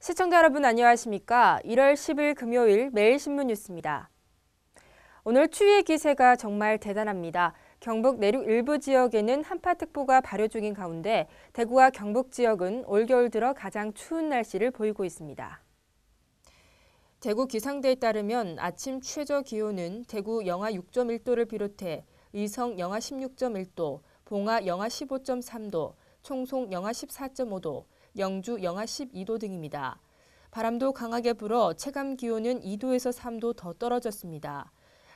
시청자 여러분 안녕하십니까? 1월 10일 금요일 매일신문 뉴스입니다. 오늘 추위의 기세가 정말 대단합니다. 경북 내륙 일부 지역에는 한파특보가 발효 중인 가운데 대구와 경북 지역은 올겨울 들어 가장 추운 날씨를 보이고 있습니다. 대구 기상대에 따르면 아침 최저 기온은 대구 영하 6.1도를 비롯해 의성 영하 16.1도, 봉화 영하 15.3도, 총송 영하 14.5도, 영주 영하 12도 등입니다. 바람도 강하게 불어 체감 기온은 2도에서 3도 더 떨어졌습니다.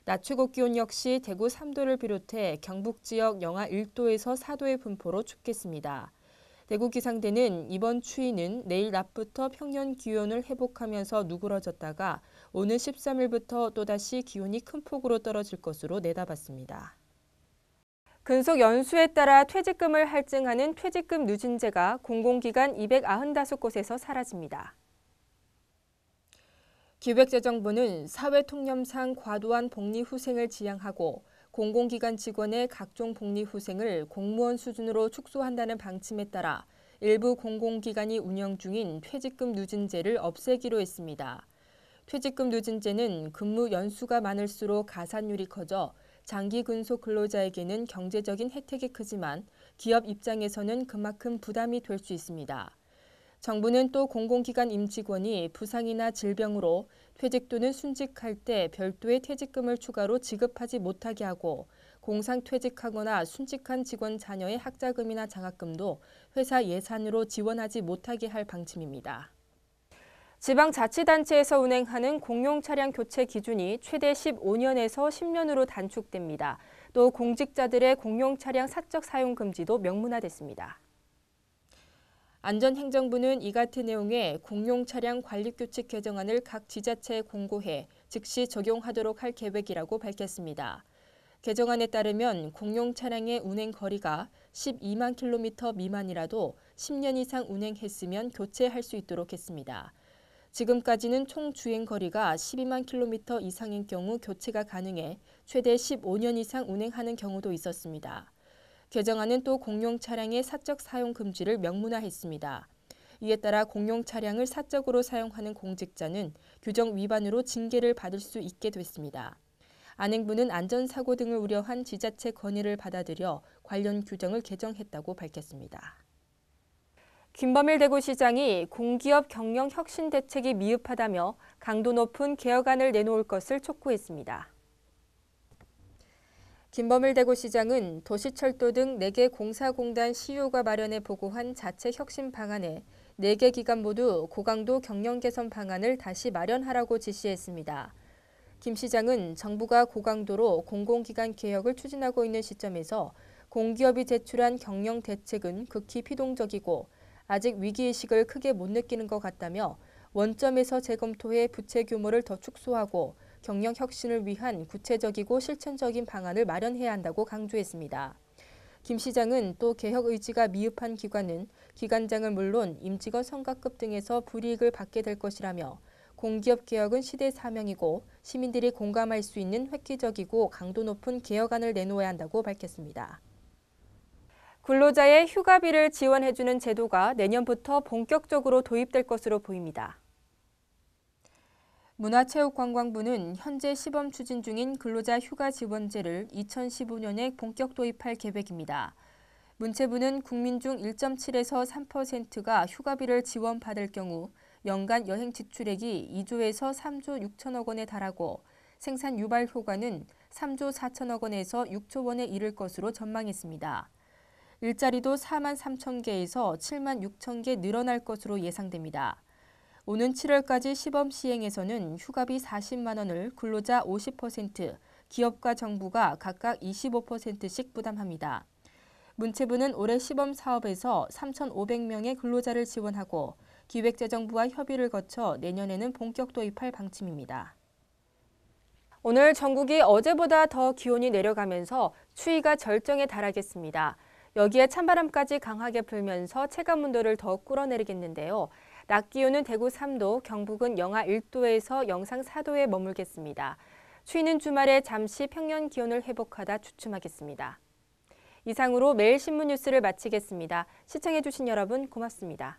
낮 최고 기온 역시 대구 3도를 비롯해 경북 지역 영하 1도에서 4도의 분포로 춥겠습니다. 대구 기상대는 이번 추위는 내일 낮부터 평년 기온을 회복하면서 누그러졌다가 오는 13일부터 또다시 기온이 큰 폭으로 떨어질 것으로 내다봤습니다. 근속 연수에 따라 퇴직금을 할증하는 퇴직금 누진제가 공공기관 295곳에서 사라집니다. 기획재정부는 사회통념상 과도한 복리후생을 지향하고 공공기관 직원의 각종 복리후생을 공무원 수준으로 축소한다는 방침에 따라 일부 공공기관이 운영 중인 퇴직금 누진제를 없애기로 했습니다. 퇴직금 누진제는 근무 연수가 많을수록 가산율이 커져 장기 근속 근로자에게는 경제적인 혜택이 크지만 기업 입장에서는 그만큼 부담이 될 수 있습니다. 정부는 또 공공기관 임직원이 부상이나 질병으로 퇴직 또는 순직할 때 별도의 퇴직금을 추가로 지급하지 못하게 하고 공상퇴직하거나 순직한 직원 자녀의 학자금이나 장학금도 회사 예산으로 지원하지 못하게 할 방침입니다. 지방자치단체에서 운행하는 공용차량 교체 기준이 최대 15년에서 10년으로 단축됩니다. 또 공직자들의 공용차량 사적 사용 금지도 명문화됐습니다. 안전행정부는 이 같은 내용의 공용차량 관리규칙 개정안을 각 지자체에 공고해 즉시 적용하도록 할 계획이라고 밝혔습니다. 개정안에 따르면 공용차량의 운행 거리가 12만 킬로미터 미만이라도 10년 이상 운행했으면 교체할 수 있도록 했습니다. 지금까지는 총 주행 거리가 12만 킬로미터 이상인 경우 교체가 가능해 최대 15년 이상 운행하는 경우도 있었습니다. 개정안은 또 공용 차량의 사적 사용 금지를 명문화했습니다. 이에 따라 공용 차량을 사적으로 사용하는 공직자는 규정 위반으로 징계를 받을 수 있게 됐습니다. 안행부는 안전사고 등을 우려한 지자체 건의를 받아들여 관련 규정을 개정했다고 밝혔습니다. 김범일 대구시장이 공기업 경영 혁신 대책이 미흡하다며 강도 높은 개혁안을 내놓을 것을 촉구했습니다. 김범일 대구시장은 도시철도 등 4개 공사공단 CEO가 마련해 보고한 자체 혁신 방안에 4개 기관 모두 고강도 경영 개선 방안을 다시 마련하라고 지시했습니다. 김 시장은 정부가 고강도로 공공기관 개혁을 추진하고 있는 시점에서 공기업이 제출한 경영 대책은 극히 피동적이고 아직 위기의식을 크게 못 느끼는 것 같다며 원점에서 재검토해 부채 규모를 더 축소하고 경영 혁신을 위한 구체적이고 실천적인 방안을 마련해야 한다고 강조했습니다. 김 시장은 또 개혁 의지가 미흡한 기관은 기관장을 물론 임직원 성과급 등에서 불이익을 받게 될 것이라며 공기업 개혁은 시대 사명이고 시민들이 공감할 수 있는 획기적이고 강도 높은 개혁안을 내놓아야 한다고 밝혔습니다. 근로자의 휴가비를 지원해주는 제도가 내년부터 본격적으로 도입될 것으로 보입니다. 문화체육관광부는 현재 시범 추진 중인 근로자 휴가 지원제를 2015년에 본격 도입할 계획입니다. 문체부는 국민 중 1.7에서 3%가 휴가비를 지원받을 경우 연간 여행 지출액이 2조에서 3조 6천억 원에 달하고 생산 유발 효과는 3조 4천억 원에서 6조 원에 이를 것으로 전망했습니다. 일자리도 4만 3천 개에서 7만 6천 개 늘어날 것으로 예상됩니다. 오는 7월까지 시범 시행에서는 휴가비 40만 원을 근로자 50%, 기업과 정부가 각각 25%씩 부담합니다. 문체부는 올해 시범 사업에서 3,500명의 근로자를 지원하고 기획재정부와 협의를 거쳐 내년에는 본격 도입할 방침입니다. 오늘 전국이 어제보다 더 기온이 내려가면서 추위가 절정에 달하겠습니다. 여기에 찬바람까지 강하게 불면서 체감온도를 더 끌어내리겠는데요. 낮 기온은 대구 3도, 경북은 영하 1도에서 영상 4도에 머물겠습니다. 추위는 주말에 잠시 평년 기온을 회복하다 주춤하겠습니다. 이상으로 매일 신문 뉴스를 마치겠습니다. 시청해주신 여러분 고맙습니다.